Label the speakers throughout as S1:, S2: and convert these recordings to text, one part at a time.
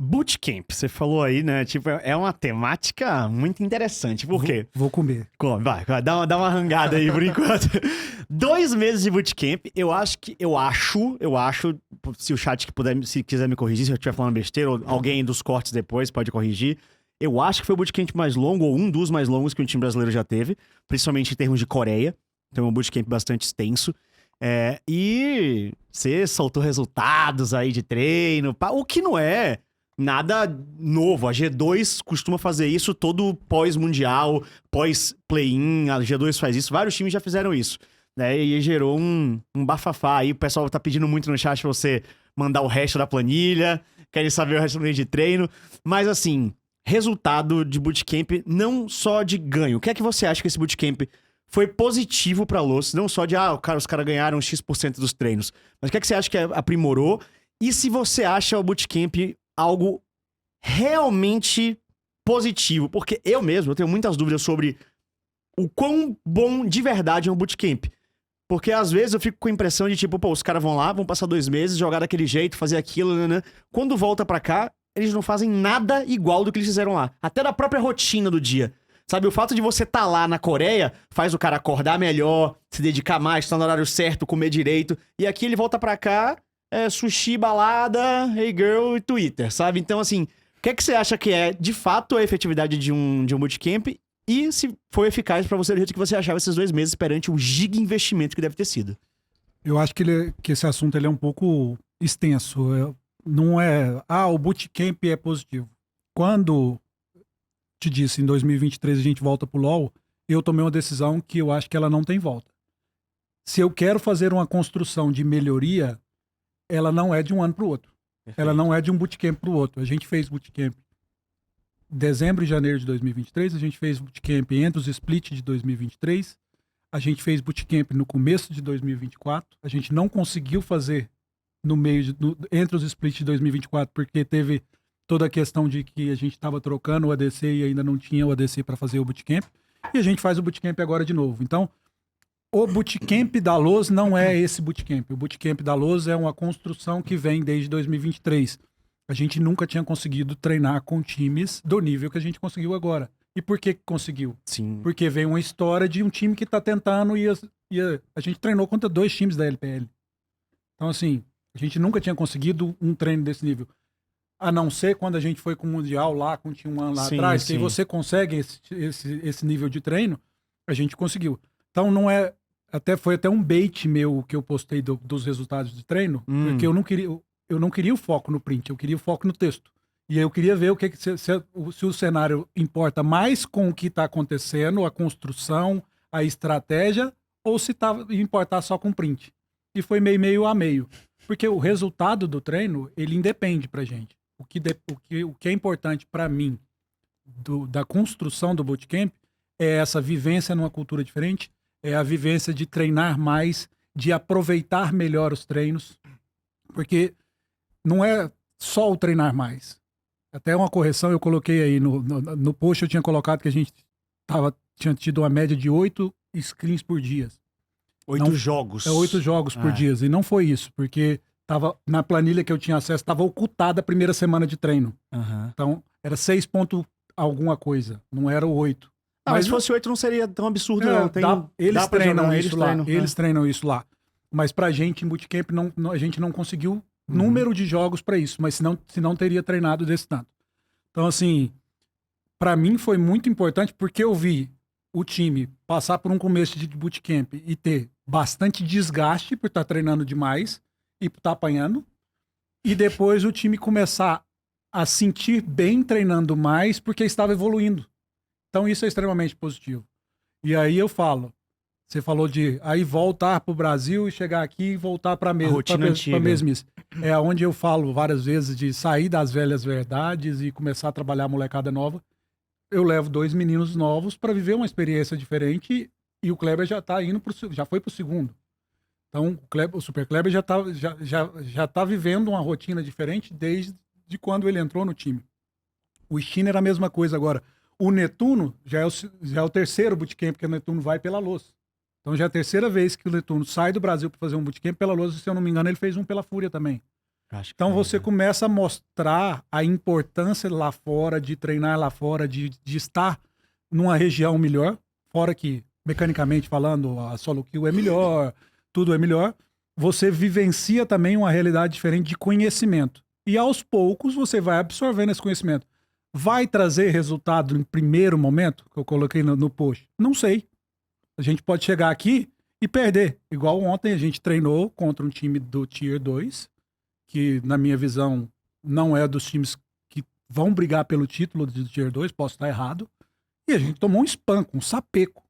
S1: Bootcamp, você falou aí, né? Tipo, é uma temática muito interessante. Por quê?
S2: Vou comer.
S1: Come, vai, dá uma rangada aí por enquanto. 2 meses de bootcamp, eu acho, se o chat que puder, se quiser me corrigir, se eu estiver falando besteira, ou alguém dos cortes depois pode corrigir. Eu acho que foi o bootcamp mais longo, ou um dos mais longos que o time brasileiro já teve, principalmente em termos de Coreia. Então é um bootcamp bastante extenso. E você soltou resultados aí de treino, o que não é nada novo. A G2 costuma fazer isso todo pós-mundial, pós-play-in. A G2 faz isso. Vários times já fizeram isso. Né? E gerou um bafafá. Aí o pessoal tá pedindo muito no chat pra você mandar o resto da planilha. Querem saber o resto da planilha de treino. Mas assim, resultado de bootcamp não só de ganho. O que é que você acha que esse bootcamp foi positivo pra Loss? Não só de, os caras ganharam X% dos treinos. Mas o que é que você acha que aprimorou? E se você acha o bootcamp algo realmente positivo? Porque eu tenho muitas dúvidas sobre o quão bom de verdade é um bootcamp. Porque às vezes eu fico com a impressão de tipo, os caras vão lá, vão passar 2 meses, jogar daquele jeito, fazer aquilo, né? Quando volta pra cá, eles não fazem nada igual do que eles fizeram lá. Até da própria rotina do dia. Sabe, o fato de você estar lá na Coreia faz o cara acordar melhor, se dedicar mais, estar no horário certo, comer direito. E aqui ele volta pra cá, sushi, balada, hey girl e Twitter, sabe? Então, assim, o que é que você acha que é, de fato, a efetividade de um bootcamp? E se foi eficaz pra você do jeito que você achava esses 2 meses perante o giga investimento que deve ter sido?
S2: Eu acho que esse assunto ele é um pouco extenso. Não é... o bootcamp é positivo. Quando te disse, em 2023 a gente volta pro LoL, eu tomei uma decisão que eu acho que ela não tem volta. Se eu quero fazer uma construção de melhoria, ela não é de um ano pro outro. Perfeito. Ela não é de um bootcamp pro outro. A gente fez bootcamp em dezembro e janeiro de 2023, a gente fez bootcamp entre os split de 2023, a gente fez bootcamp no começo de 2024, a gente não conseguiu fazer entre os splits de 2024 porque teve toda a questão de que a gente estava trocando o ADC e ainda não tinha o ADC para fazer o bootcamp. E a gente faz o bootcamp agora de novo. Então, o bootcamp da Loz não é esse bootcamp. O bootcamp da Loz é uma construção que vem desde 2023. A gente nunca tinha conseguido treinar com times do nível que a gente conseguiu agora. E por que conseguiu?
S1: Sim.
S2: Porque vem uma história de um time que está tentando e a gente treinou contra 2 times da LPL. Então, assim, a gente nunca tinha conseguido um treino desse nível. A não ser quando a gente foi com o Mundial lá, com o T1 lá atrás, que aí você consegue esse nível de treino, a gente conseguiu. Então não é... Foi até um bait meu que eu postei dos resultados de treino, porque eu não queria o foco no print, eu queria o foco no texto. E eu queria ver se o cenário importa mais com o que está acontecendo, a construção, a estratégia, ou se importar só com print. E foi meio a meio. Porque o resultado do treino, ele independe pra gente. O que é importante para mim da construção do bootcamp é essa vivência numa cultura diferente, é a vivência de treinar mais, de aproveitar melhor os treinos, porque não é só o treinar mais. Até uma correção eu coloquei aí no post, eu tinha colocado que a gente tinha tido uma média de 8 screens por dia.
S1: 8 jogos.
S2: 8 jogos por dia. E não foi isso, porque na planilha que eu tinha acesso, estava ocultada a primeira semana de treino.
S1: Uhum.
S2: Então, era 6 ponto alguma coisa, não era o 8.
S1: Mas se fosse 8 não seria tão absurdo, não.
S2: Eles treinam isso lá. Eles treinam isso lá. Mas pra gente, em bootcamp, a gente não conseguiu número de jogos pra isso, mas senão teria treinado desse tanto. Então, assim, pra mim foi muito importante, porque eu vi o time passar por um começo de bootcamp e ter bastante desgaste por estar treinando demais e por estar apanhando, e depois o time começar a sentir bem treinando mais porque estava evoluindo. Então isso é extremamente positivo. E aí eu falo, você falou de aí voltar pro Brasil e chegar aqui e voltar para a mesmice. É onde eu falo várias vezes de sair das velhas verdades e começar a trabalhar molecada nova. Eu levo 2 meninos novos para viver uma experiência diferente e o Kleber já tá indo já foi pro segundo. Então o Super Kleber já tá vivendo uma rotina diferente desde quando ele entrou no time. O Shinner é a mesma coisa agora. O Netuno já é o 3º bootcamp que o Netuno vai pela Loz. Então já é a 3ª vez que o Netuno sai do Brasil para fazer um bootcamp pela Loz. Se eu não me engano, ele fez um pela Fúria também.
S1: Acho que
S2: Então
S1: é,
S2: você
S1: né?
S2: começa a mostrar a importância lá fora, de treinar lá fora, de estar numa região melhor, fora que, mecanicamente falando, a solo kill é melhor, tudo é melhor. Você vivencia também uma realidade diferente de conhecimento. E aos poucos você vai absorvendo esse conhecimento. Vai trazer resultado em primeiro momento, que eu coloquei no post? Não sei. A gente pode chegar aqui e perder. Igual ontem a gente treinou contra um time do Tier 2, que na minha visão não é dos times que vão brigar pelo título do Tier 2, posso estar errado. E a gente tomou um espanco, um sapeco.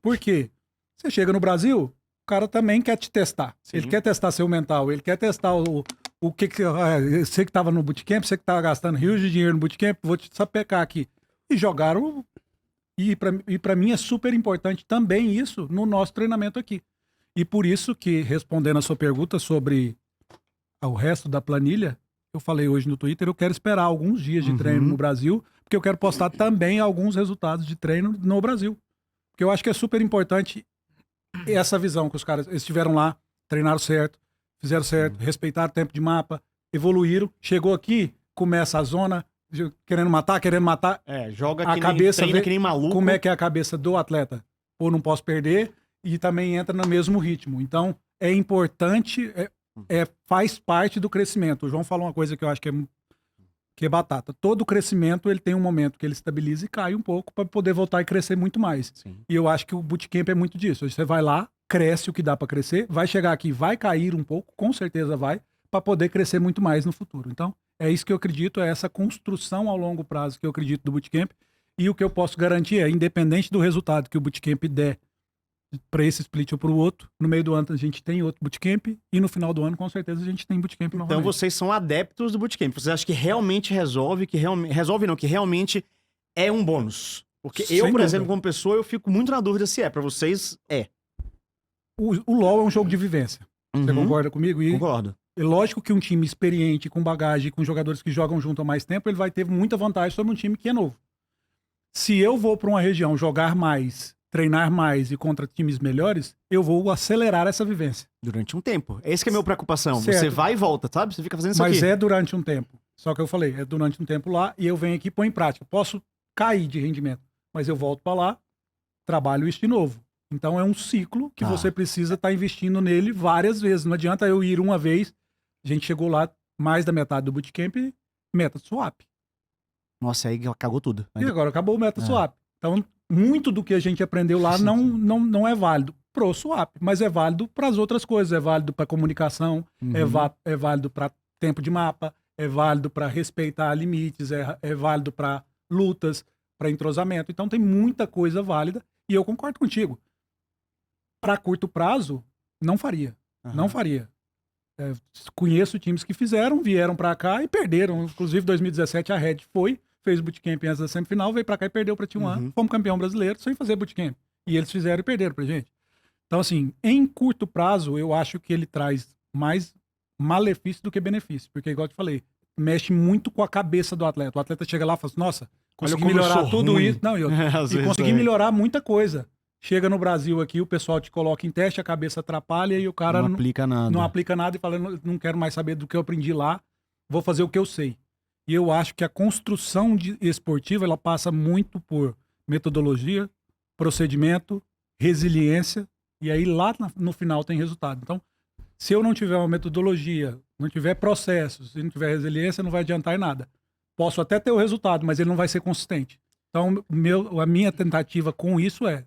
S2: Por quê? Você chega no Brasil, o cara também quer te testar.
S1: Sim.
S2: Ele quer testar seu mental, ele quer testar o que você que estava no bootcamp, você que estava gastando rios de dinheiro no bootcamp, vou te sapecar aqui. E jogaram. E para mim é super importante também isso no nosso treinamento aqui. E por isso que, respondendo a sua pergunta sobre o resto da planilha, eu falei hoje no Twitter, eu quero esperar alguns dias de treino no Brasil, porque eu quero postar também alguns resultados de treino no Brasil. Porque eu acho que é super importante essa visão que os caras estiveram lá, treinaram certo, fizeram certo, respeitaram o tempo de mapa, evoluíram, chegou aqui, começa a zona, querendo matar.
S1: Joga
S2: A
S1: que
S2: cabeça
S1: nem, treina
S2: vê-
S1: que nem maluco.
S2: Como é que é a cabeça do atleta? Pô, não posso perder, e também entra no mesmo ritmo. Então, é importante, faz parte do crescimento. O João falou uma coisa que eu acho que é batata. Todo crescimento, ele tem um momento que ele estabiliza e cai um pouco para poder voltar e crescer muito mais.
S1: Sim.
S2: E eu acho que o bootcamp é muito disso. Você vai lá, cresce o que dá para crescer, vai chegar aqui, vai cair um pouco, com certeza vai, para poder crescer muito mais no futuro. Então, é isso que eu acredito, é essa construção ao longo prazo que eu acredito do bootcamp. E o que eu posso garantir é, independente do resultado que o bootcamp der para esse split ou para o outro, no meio do ano a gente tem outro bootcamp e no final do ano, com certeza, a gente tem bootcamp novamente.
S1: Então vocês são adeptos do bootcamp. Vocês acham que realmente resolve, resolve não, que realmente é um bônus. Porque
S2: Sem
S1: eu, por
S2: dúvida.
S1: exemplo, como pessoa, eu fico muito na dúvida se é. Pra vocês, é.
S2: O LoL é um jogo de vivência. Você
S1: Uhum.
S2: concorda comigo? E
S1: Concordo.
S2: é lógico que um time experiente, com bagagem, com jogadores que jogam junto há mais tempo, ele vai ter muita vantagem sobre um time que é novo. Se eu vou para uma região jogar mais, treinar mais e contra times melhores, eu vou acelerar essa vivência.
S1: Durante um tempo. Essa que é a minha preocupação.
S2: Certo.
S1: Você vai e volta, sabe? Você fica fazendo isso
S2: Mas
S1: aqui.
S2: é durante um tempo. Só que eu falei, é durante um tempo lá e eu venho aqui e põe em prática. Posso cair de rendimento, mas eu volto para lá, trabalho isso de novo. Então é um ciclo que você precisa estar investindo nele várias vezes. Não adianta eu ir uma vez. A gente chegou lá, mais da metade do bootcamp, meta swap.
S1: Nossa, aí cagou tudo.
S2: E agora acabou o meta swap. Então, muito do que a gente aprendeu lá não é válido pro swap, mas é válido para as outras coisas. É válido para comunicação, é válido para tempo de mapa, é válido para respeitar limites, é válido para lutas, para entrosamento. Então, tem muita coisa válida e eu concordo contigo. Para curto prazo, não faria. Não faria. Conheço times que fizeram, vieram para cá e perderam. Inclusive, em 2017, a Red fez bootcamp antes da semifinal, veio para cá e perdeu para T1. Fomos campeão brasileiro sem fazer bootcamp. E eles fizeram e perderam pra gente. Então, assim, em curto prazo, eu acho que ele traz mais malefício do que benefício. Porque, igual eu te falei, mexe muito com a cabeça do atleta. O atleta chega lá e fala assim, nossa, consegui
S1: como eu
S2: melhorar
S1: sou
S2: tudo
S1: ruim.
S2: isso. Não,
S1: Às
S2: e
S1: vezes
S2: consegui melhorar muita coisa. Chega no Brasil aqui, o pessoal te coloca em teste, a cabeça atrapalha e o cara
S1: Não aplica nada.
S2: não aplica nada e fala, não quero mais saber do que eu aprendi lá, vou fazer o que eu sei. E eu acho que a construção esportiva, ela passa muito por metodologia, procedimento, resiliência, e aí lá no final tem resultado. Então, se eu não tiver uma metodologia, não tiver processos, se não tiver resiliência, não vai adiantar em nada. Posso até ter o resultado, mas ele não vai ser consistente. Então, a minha tentativa com isso é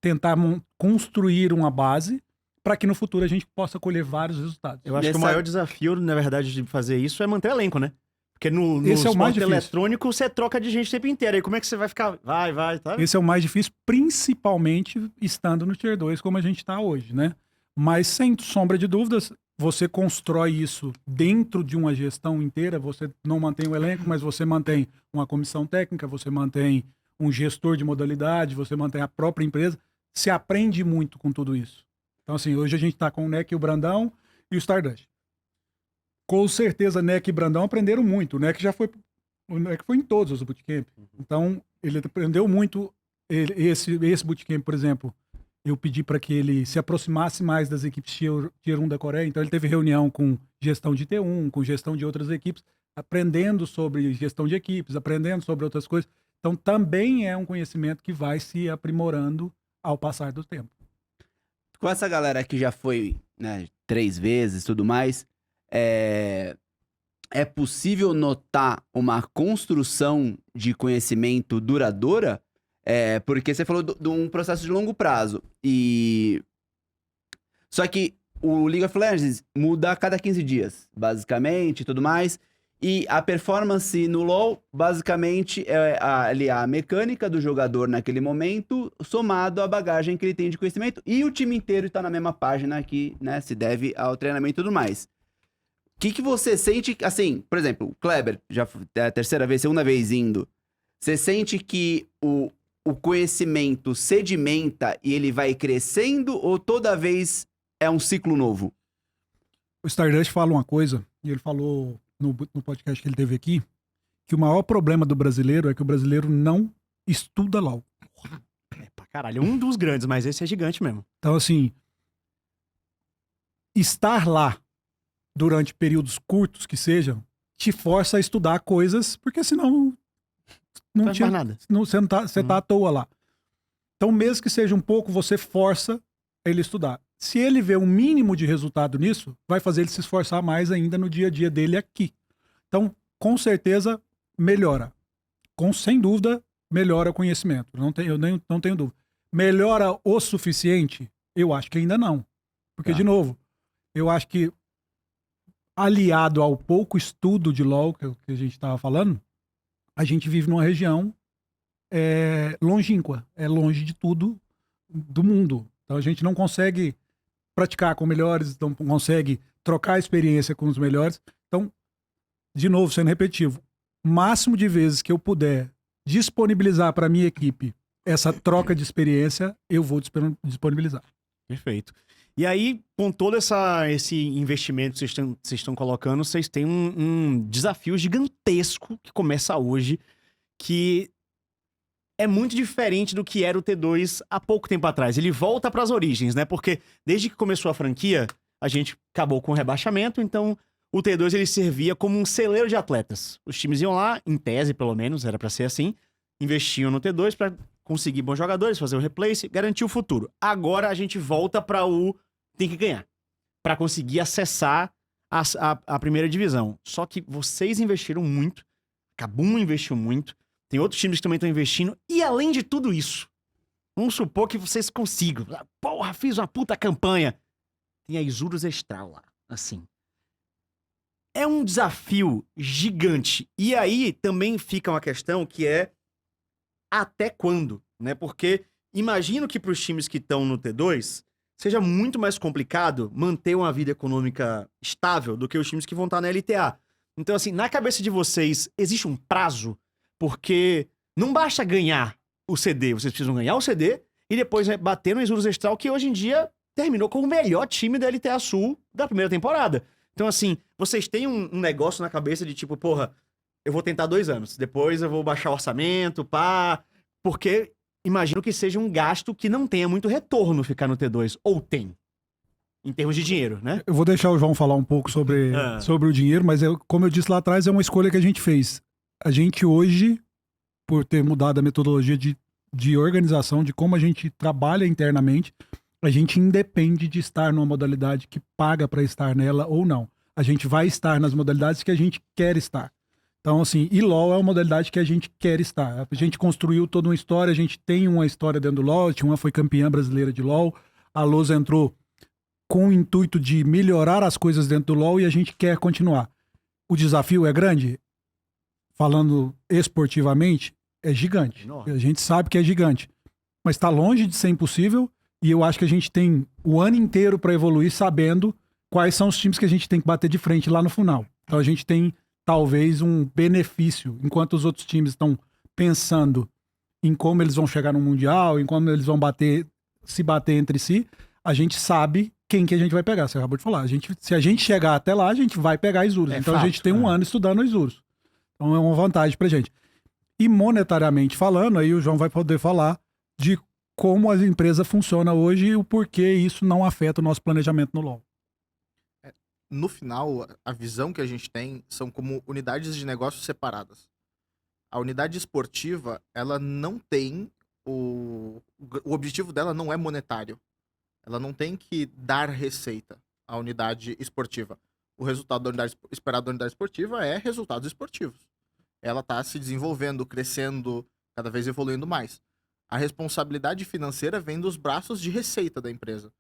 S2: tentar construir uma base para que no futuro a gente possa colher vários resultados.
S1: Eu acho que o maior desafio, na verdade, de fazer isso é manter elenco, né? Porque no
S2: Esse é o mais
S1: esporte
S2: difícil.
S1: eletrônico, você troca de gente o tempo inteiro. Aí como é que você vai ficar? Vai, tá?
S2: Esse é o mais difícil, principalmente estando no Tier 2, como a gente está hoje, né? Mas, sem sombra de dúvidas, você constrói isso dentro de uma gestão inteira. Você não mantém o elenco, mas você mantém uma comissão técnica, você mantém um gestor de modalidade, você mantém a própria empresa. Se aprende muito com tudo isso. Então, assim, hoje a gente está com o NEC, o Brandão e o Stardust. Com certeza, NEC e Brandão aprenderam muito. O NEC foi em todos os bootcamp. Então, ele aprendeu muito. Esse bootcamp, por exemplo, eu pedi para que ele se aproximasse mais das equipes Tier 1 da Coreia. Então, ele teve reunião com gestão de T1, com gestão de outras equipes, aprendendo sobre gestão de equipes, aprendendo sobre outras coisas. Então, também é um conhecimento que vai se aprimorando ao passar do tempo.
S3: Com essa galera que já foi, né, 3 vezes e tudo mais, é possível notar uma construção de conhecimento duradoura? Porque você falou de um processo de longo prazo. Só que o League of Legends muda a cada 15 dias, basicamente, e tudo mais. E a performance no LoL, basicamente, é a mecânica do jogador naquele momento, somado à bagagem que ele tem de conhecimento. E o time inteiro está na mesma página que, né, se deve ao treinamento e tudo mais. O que você sente, assim, por exemplo, o Kleber, já é a terceira vez, segunda vez indo. Você sente que o conhecimento sedimenta e ele vai crescendo ou toda vez é um ciclo novo?
S2: O Stardust fala uma coisa, e ele falou no podcast que ele teve aqui, que o maior problema do brasileiro é que o brasileiro não estuda LoL.
S1: Pra caralho, um dos grandes, mas esse é gigante mesmo.
S2: Então, assim, estar lá durante períodos curtos que sejam, te força a estudar coisas, porque senão não
S1: faz
S2: tinha
S1: mais nada.
S2: Você tá à toa lá. Então, mesmo que seja um pouco, você força ele estudar. Se ele vê um mínimo de resultado nisso, vai fazer ele se esforçar mais ainda no dia a dia dele aqui. Então, com certeza, melhora. Sem dúvida, melhora o conhecimento. Eu não tenho dúvida. Melhora o suficiente? Eu acho que ainda não. Porque, de novo, eu acho que aliado ao pouco estudo de LoL que a gente estava falando, a gente vive numa região longínqua, longe de tudo do mundo. Então a gente não consegue praticar com melhores, não consegue trocar experiência com os melhores. Então, de novo, sendo repetitivo, o máximo de vezes que eu puder disponibilizar para a minha equipe essa troca de experiência, eu vou disponibilizar.
S1: Perfeito. E aí, com todo esse investimento que vocês estão colocando, vocês têm um desafio gigantesco que começa hoje, que é muito diferente do que era o T2 há pouco tempo atrás. Ele volta para as origens, né? Porque desde que começou a franquia, a gente acabou com o rebaixamento, então o T2 ele servia como um celeiro de atletas. Os times iam lá, em tese pelo menos, era para ser assim, investiam no T2 para conseguir bons jogadores, fazer o replace, garantir o futuro. Agora a gente volta para o tem que ganhar, para conseguir acessar a primeira divisão. Só que vocês investiram muito, a Kabum investiu muito, tem outros times que também estão investindo, e além de tudo isso, vamos supor que vocês consigam. Porra, fiz uma puta campanha. Tem a Isurus Estral lá, assim. É um desafio gigante. E aí também fica uma questão que é até quando, né? Porque imagino que para os times que estão no T2 seja muito mais complicado manter uma vida econômica estável do que os times que vão estar na LTA. Então, assim, na cabeça de vocês, existe um prazo? Porque não basta ganhar o CD, vocês precisam ganhar o CD e depois bater no Isurus Estral, que hoje em dia terminou como o melhor time da LTA Sul da primeira temporada. Então, assim, vocês têm um negócio na cabeça de tipo, porra, eu vou tentar 2 anos, depois eu vou baixar o orçamento, pá, porque imagino que seja um gasto que não tenha muito retorno ficar no T2, ou tem, em termos de dinheiro, né?
S2: Eu vou deixar o João falar um pouco sobre o dinheiro, mas como eu disse lá atrás, é uma escolha que a gente fez. A gente hoje, por ter mudado a metodologia de organização, de como a gente trabalha internamente, a gente independe de estar numa modalidade que paga para estar nela ou não. A gente vai estar nas modalidades que a gente quer estar. Então, assim, e LoL é uma modalidade que a gente quer estar. A gente construiu toda uma história, a gente tem uma história dentro do LoL, a T1 foi campeã brasileira de LoL, a Loz entrou com o intuito de melhorar as coisas dentro do LoL e a gente quer continuar. O desafio é grande? Falando esportivamente, é gigante. A gente sabe que é gigante. Mas está longe de ser impossível e eu acho que a gente tem o ano inteiro para evoluir sabendo quais são os times que a gente tem que bater de frente lá no final. Então a gente tem talvez um benefício, enquanto os outros times estão pensando em como eles vão chegar no Mundial, em como eles vão se bater entre si, a gente sabe quem que a gente vai pegar. Você acabou de falar. Se a gente chegar até lá, a gente vai pegar a Isurus. Então a gente tem um ano estudando a Isurus. Então é uma vantagem pra gente. E monetariamente falando, aí o João vai poder falar de como a empresa funciona hoje e o porquê isso não afeta o nosso planejamento no LoL.
S4: No final, a visão que a gente tem são como unidades de negócio separadas. A unidade esportiva, ela não tem o objetivo dela não é monetário. Ela não tem que dar receita à unidade esportiva. O resultado da unidade esperado da unidade esportiva é resultados esportivos. Ela está se desenvolvendo, crescendo, cada vez evoluindo mais. A responsabilidade financeira vem dos braços de receita da empresa.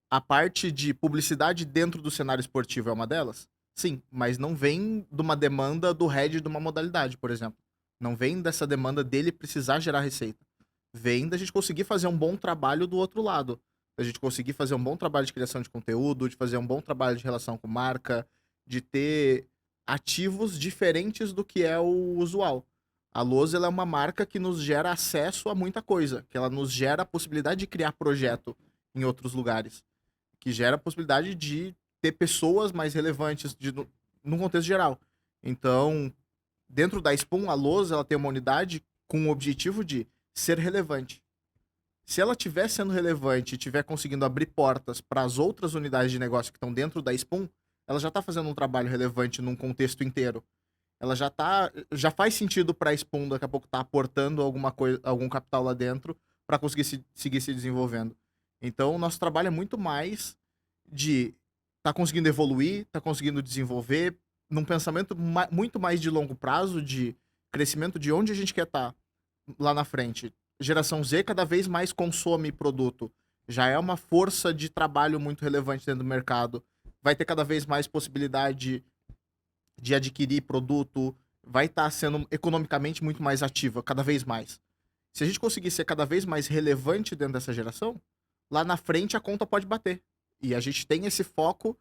S4: A parte de publicidade dentro do cenário esportivo é uma delas? Sim, mas não vem de uma demanda do head de uma modalidade, por exemplo. Não vem dessa demanda dele precisar gerar receita. Vem da gente conseguir fazer um bom trabalho do outro lado. Da gente conseguir fazer um bom trabalho de criação de conteúdo, de fazer um bom trabalho de relação com marca, de ter ativos diferentes do que é o usual. A Loz, ela é uma marca que nos gera acesso a muita coisa, que ela nos gera a possibilidade de criar projeto em outros lugares, que gera a possibilidade de ter pessoas mais relevantes num contexto geral. Então, dentro da Spoon, a Loz, ela tem uma unidade com o objetivo de ser relevante. Se ela estiver sendo relevante e estiver conseguindo abrir portas para as outras unidades de negócio que estão dentro da Spoon, ela já está fazendo um trabalho relevante num contexto inteiro. Ela já faz sentido para a Spoon daqui a pouco estar aportando alguma coisa, algum capital lá dentro para conseguir seguir se desenvolvendo. Então, o nosso trabalho é muito mais de tá conseguindo evoluir, tá conseguindo desenvolver num pensamento muito mais de longo prazo, de crescimento de onde a gente quer estar lá na frente. Geração Z cada vez mais consome produto. Já é uma força de trabalho muito relevante dentro do mercado. Vai ter cada vez mais possibilidade de adquirir produto, vai estar sendo economicamente muito mais ativa, cada vez mais. Se a gente conseguir ser cada vez mais relevante dentro dessa geração, lá na frente a conta pode bater. E a gente tem esse foco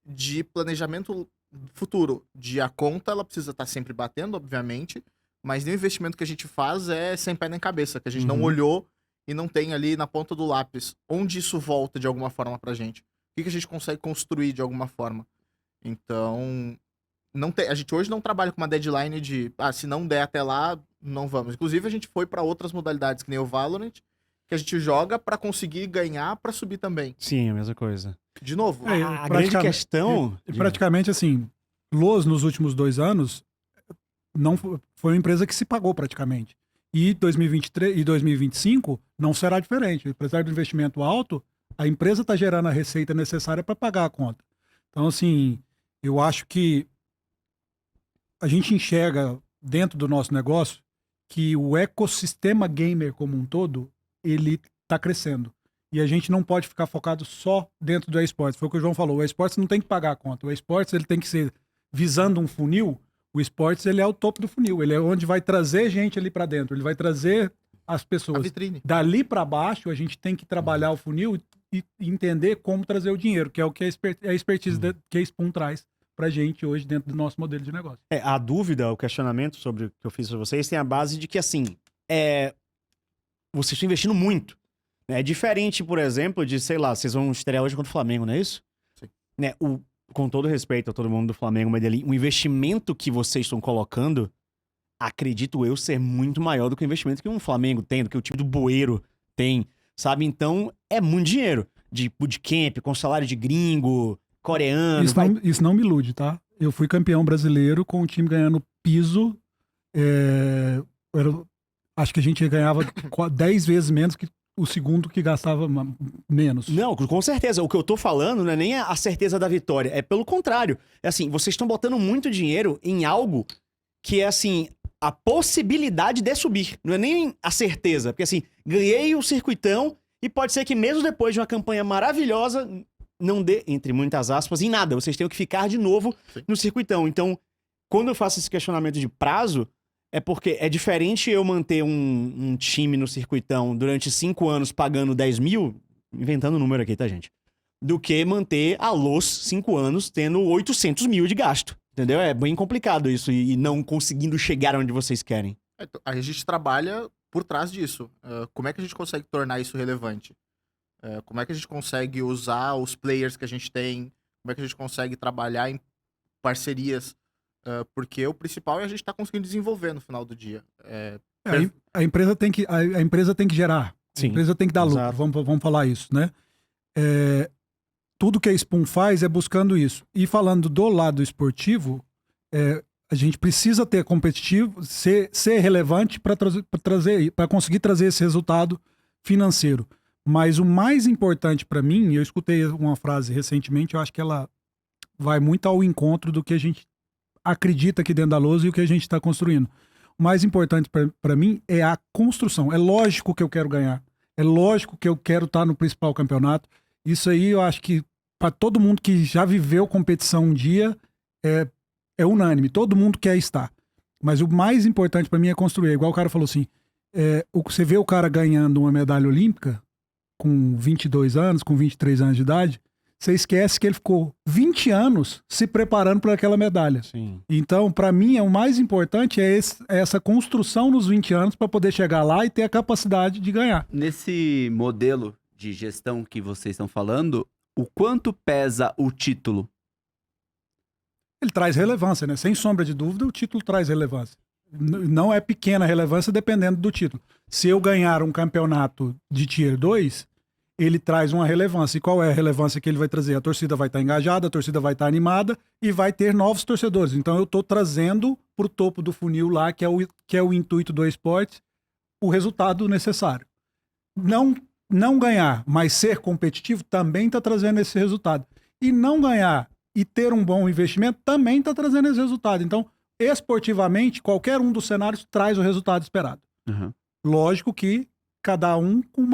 S4: de planejamento futuro, de a conta ela precisa estar sempre batendo, obviamente, mas nenhum investimento que a gente faz é sem pé nem cabeça, que a gente não olhou e não tem ali na ponta do lápis onde isso volta de alguma forma pra gente. O que a gente consegue construir de alguma forma. Então, a gente hoje não trabalha com uma deadline de, se não der até lá, não vamos. Inclusive, a gente foi pra outras modalidades, que nem o Valorant, que a gente joga pra conseguir ganhar pra subir também.
S1: Sim, a mesma coisa.
S4: De novo,
S1: A grande questão...
S2: Praticamente assim, Loz nos últimos 2 anos não foi uma empresa que se pagou praticamente. E 2023 e 2025 não será diferente. Apesar do investimento alto, a empresa está gerando a receita necessária para pagar a conta. Então, assim, eu acho que a gente enxerga dentro do nosso negócio que o ecossistema gamer como um todo, ele está crescendo. E a gente não pode ficar focado só dentro do esportes. Foi o que o João falou. O esportes não tem que pagar a conta. O esportes ele tem que ser visando um funil. O esportes ele é o topo do funil. Ele é onde vai trazer gente ali para dentro. Ele vai trazer as pessoas.
S4: a vitrine.
S2: Dali para baixo, a gente tem que trabalhar o funil e entender como trazer o dinheiro, que é o que a expertise que a Spoon traz pra gente hoje dentro do nosso modelo de negócio.
S1: A dúvida, o questionamento sobre o que eu fiz pra vocês tem a base de que, assim, vocês estão investindo muito. É diferente, por exemplo, de, sei lá, vocês vão estrear hoje contra o Flamengo, não é isso?
S4: Sim.
S1: Né, com todo respeito a todo mundo do Flamengo, mas ali, o investimento que vocês estão colocando, acredito eu, ser muito maior do que o investimento que um Flamengo tem, do que o time do Bueiro tem, sabe? Então, é muito dinheiro. De bootcamp, com salário de gringo, coreano...
S2: Isso não me ilude, tá? Eu fui campeão brasileiro com o time ganhando piso. Acho que a gente ganhava 10 vezes menos que o segundo que gastava menos.
S1: Não, com certeza. O que eu tô falando não é nem a certeza da vitória. É pelo contrário. É assim, vocês estão botando muito dinheiro em algo que é assim, a possibilidade de subir. Não é nem a certeza. Porque assim, ganhei o circuitão e pode ser que mesmo depois de uma campanha maravilhosa, não dê, entre muitas aspas, em nada. Vocês tenham que ficar de novo no circuitão. Então, quando eu faço esse questionamento de prazo, é porque é diferente eu manter um time no circuitão durante 5 anos pagando 10 mil, inventando o número aqui, tá, gente? Do que manter a Loz 5 anos tendo 800 mil de gasto. Entendeu? É bem complicado isso e não conseguindo chegar onde vocês querem.
S4: A gente trabalha por trás disso. Como é que a gente consegue tornar isso relevante? Como é que a gente consegue usar os players que a gente tem? Como é que a gente consegue trabalhar em parcerias? Porque o principal é a gente estar conseguindo desenvolver no final do dia.
S2: A empresa tem que, a empresa tem que gerar.
S1: Sim,
S2: A empresa tem que dar lucro.
S1: exato.
S2: Vamos falar isso, né? Tudo que a Spoon faz é buscando isso. E falando do lado esportivo, a gente precisa ter competitivo, ser relevante para conseguir trazer esse resultado financeiro. Mas o mais importante para mim, eu escutei uma frase recentemente, eu acho que ela vai muito ao encontro do que a gente acredita aqui dentro da lousa e o que a gente está construindo. O mais importante para mim é a construção. É lógico que eu quero ganhar. É lógico que eu quero estar no principal campeonato. Isso aí eu acho que para todo mundo que já viveu competição um dia é unânime. Todo mundo quer estar. Mas o mais importante para mim é construir. Igual o cara falou assim, você vê o cara ganhando uma medalha olímpica com 22 anos, com 23 anos de idade, você esquece que ele ficou 20 anos se preparando para aquela medalha.
S1: Sim.
S2: Então, para mim, o mais importante é essa construção nos 20 anos para poder chegar lá e ter a capacidade de ganhar.
S3: Nesse modelo de gestão que vocês estão falando, o quanto pesa o título?
S2: Ele traz relevância, né? Sem sombra de dúvida, o título traz relevância. Não é pequena relevância dependendo do título. Se eu ganhar um campeonato de Tier 2, ele traz uma relevância. E qual é a relevância que ele vai trazer? A torcida vai estar engajada, a torcida vai estar animada e vai ter novos torcedores. Então eu estou trazendo para o topo do funil lá, que é o intuito do esporte, o resultado necessário. Não ganhar, mas ser competitivo também está trazendo esse resultado. E não ganhar e ter um bom investimento também está trazendo esse resultado. Então, esportivamente, qualquer um dos cenários traz o resultado esperado.
S3: Uhum.
S2: Lógico que cada um com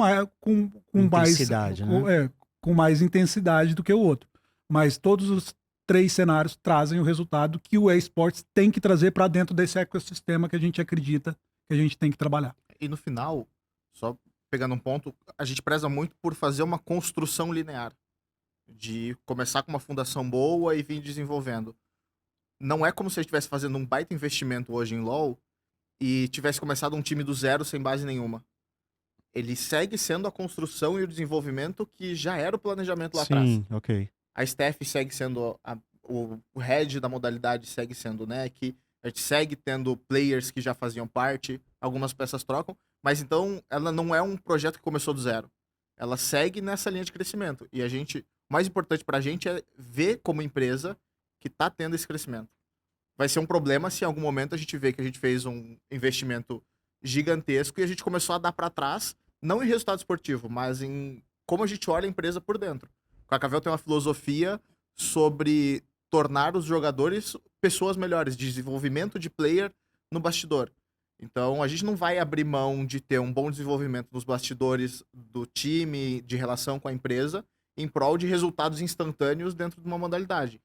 S1: Intensidade, né?
S2: com mais intensidade do que o outro. Mas todos os 3 cenários trazem o resultado que o eSports tem que trazer para dentro desse ecossistema que a gente acredita que a gente tem que trabalhar.
S4: E no final, só pegando um ponto, a gente preza muito por fazer uma construção linear. De começar com uma fundação boa e vir desenvolvendo. Não é como se a gente estivesse fazendo um baita investimento hoje em LoL e tivesse começado um time do zero sem base nenhuma. Ele segue sendo a construção e o desenvolvimento que já era o planejamento lá atrás.
S1: Sim, ok.
S4: A staff segue sendo o head da modalidade segue sendo o NEC, a gente segue tendo players que já faziam parte, algumas peças trocam, mas então ela não é um projeto que começou do zero. Ela segue nessa linha de crescimento. E o mais importante pra gente é ver como empresa que tá tendo esse crescimento. Vai ser um problema se em algum momento a gente vê que a gente fez um investimento gigantesco e a gente começou a dar pra trás, não em resultado esportivo, mas em como a gente olha a empresa por dentro. O Cascavel tem uma filosofia sobre tornar os jogadores pessoas melhores, de desenvolvimento de player no bastidor. Então, a gente não vai abrir mão de ter um bom desenvolvimento nos bastidores do time, de relação com a empresa, em prol de resultados instantâneos dentro de uma modalidade.